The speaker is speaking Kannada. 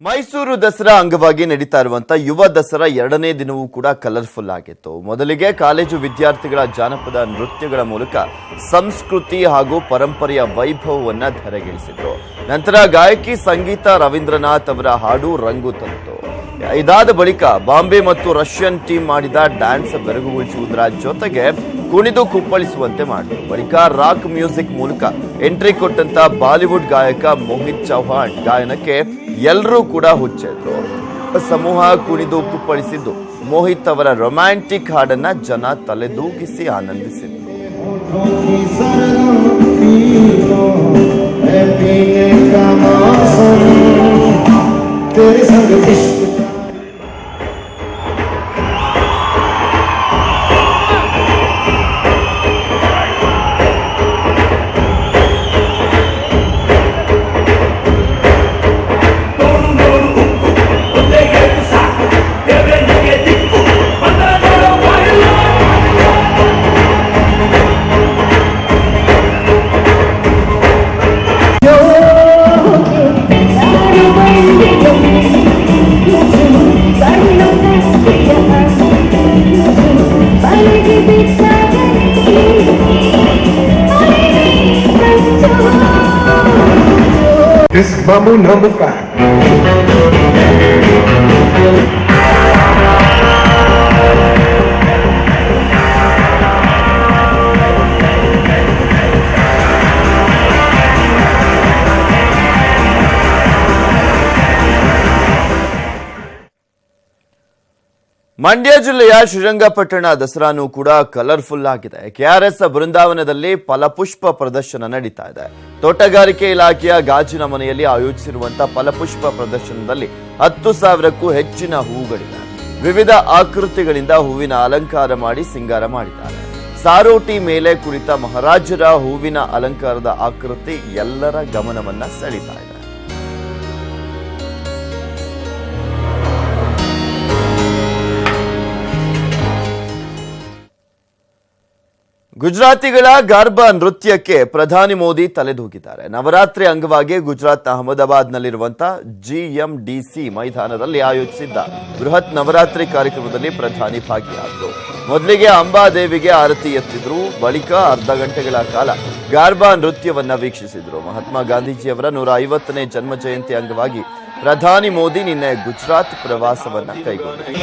ಮೈಸೂರು ದಸರಾ ಅಂಗವಾಗಿ ನಡೀತಾ ಇರುವಂತ ಯುವ ದಸರಾ ಎರಡನೇ ದಿನವೂ ಕೂಡ ಕಲರ್ಫುಲ್ ಆಗಿತ್ತು. ಮೊದಲಿಗೆ ಕಾಲೇಜು ವಿದ್ಯಾರ್ಥಿಗಳ ಜಾನಪದ ನೃತ್ಯಗಳ ಮೂಲಕ ಸಂಸ್ಕೃತಿ ಹಾಗೂ ಪರಂಪರೆಯ ವೈಭವವನ್ನ ಧರೆಗಿಳಿಸಿದ್ರು. ನಂತರ ಗಾಯಕಿ ಸಂಗೀತ ರವೀಂದ್ರನಾಥ್ ಅವರ ಹಾಡು ರಂಗು ತಂತು. ಇದಾದ ಬಳಿಕ ಬಾಂಬೆ ಮತ್ತು ರಷ್ಯನ್ ಟೀಮ್ ಮಾಡಿದ ಡ್ಯಾನ್ಸ್ ಬೆರಗುಗೊಳಿಸುವುದರ ಜೊತೆಗೆ ಕುಣಿದು ಕುಪ್ಪಳಿಸುವಂತೆ ಮಾಡಿದ್ರು. ಬಳಿಕ ರಾಕ್ ಮ್ಯೂಸಿಕ್ ಮೂಲಕ ಎಂಟ್ರಿ ಕೊಟ್ಟಂತ ಬಾಲಿವುಡ್ ಗಾಯಕ ಮೋಹಿತ್ ಚೌಹಾಣ್ ಗಾಯನಕ್ಕೆ ಎಲ್ಲರೂ ಕೂಡ ಹುಚ್ಚೆದ್ರು. ಸಮೂಹ ಕುಣಿದು ಕುಪ್ಪಳಿಸಿದ್ದು ಮೋಹಿತ್ ಅವರ ರೊಮ್ಯಾಂಟಿಕ್ ಹಾಡನ್ನ ಜನ ತಲೆದೂಗಿಸಿ ಆನಂದಿಸಿದ್ರು. This is Mambo number 5. Mandya ಜಿಲ್ಲೆಯ ಶ್ರೀರಂಗಪಟ್ಟಣ ದಸರಾನೂ ಕೂಡ ಕಲರ್ಫುಲ್ ಆಗಿದೆ. ಕೆಆರ್ಎಸ್ ಬೃಂದಾವನದಲ್ಲಿ ಫಲಪುಷ್ಪ ಪ್ರದರ್ಶನ ನಡೀತಾ ಇದೆ. ತೋಟಗಾರಿಕೆ ಇಲಾಖೆಯ ಗಾಜಿನ ಮನೆಯಲ್ಲಿ ಆಯೋಜಿಸಿರುವಂತಹ ಫಲಪುಷ್ಪ ಪ್ರದರ್ಶನದಲ್ಲಿ 10,000ಕ್ಕೂ ಹೆಚ್ಚಿನ ಹೂಗಳಿವೆ. ವಿವಿಧ ಆಕೃತಿಗಳಿಂದ ಹೂವಿನ ಅಲಂಕಾರ ಮಾಡಿ ಸಿಂಗಾರ ಮಾಡಿದ್ದಾರೆ. ಸಾರೋಟಿ ಮೇಲೆ ಕುಳಿತ ಮಹಾರಾಜರ ಹೂವಿನ ಅಲಂಕಾರದ ಆಕೃತಿ ಎಲ್ಲರ ಗಮನವನ್ನ ಸೆಳೀತಾ ಇದೆ. ಗುಜರಾತಿಗಳ ಗಾರ್ಬಾ ನೃತ್ಯಕ್ಕೆ ಪ್ರಧಾನಿ ಮೋದಿ ತಲೆದೂಗಿದ್ದಾರೆ. ನವರಾತ್ರಿ ಅಂಗವಾಗಿ ಗುಜರಾತ್ ಅಹಮದಾಬಾದ್ನಲ್ಲಿರುವಂತಹ ಜಿಎಂಡಿಸಿ ಮೈದಾನದಲ್ಲಿ ಆಯೋಜಿಸಿದ್ದ ಬೃಹತ್ ನವರಾತ್ರಿ ಕಾರ್ಯಕ್ರಮದಲ್ಲಿ ಪ್ರಧಾನಿ ಭಾಗಿಯಾದರು. ಮೊದಲಿಗೆ ಅಂಬಾದೇವಿಗೆ ಆರತಿ ಎತ್ತಿದ್ರು. ಬಳಿಕ ಅರ್ಧ ಗಂಟೆಗಳ ಕಾಲ ಗಾರ್ಬಾ ನೃತ್ಯವನ್ನ ವೀಕ್ಷಿಸಿದ್ರು. ಮಹಾತ್ಮ ಗಾಂಧೀಜಿಯವರ 150ನೇ ಜನ್ಮ ಜಯಂತಿ ಅಂಗವಾಗಿ ಪ್ರಧಾನಿ ಮೋದಿ ನಿನ್ನೆ ಗುಜರಾತ್ ಪ್ರವಾಸವನ್ನ ಕೈಗೊಂಡರು.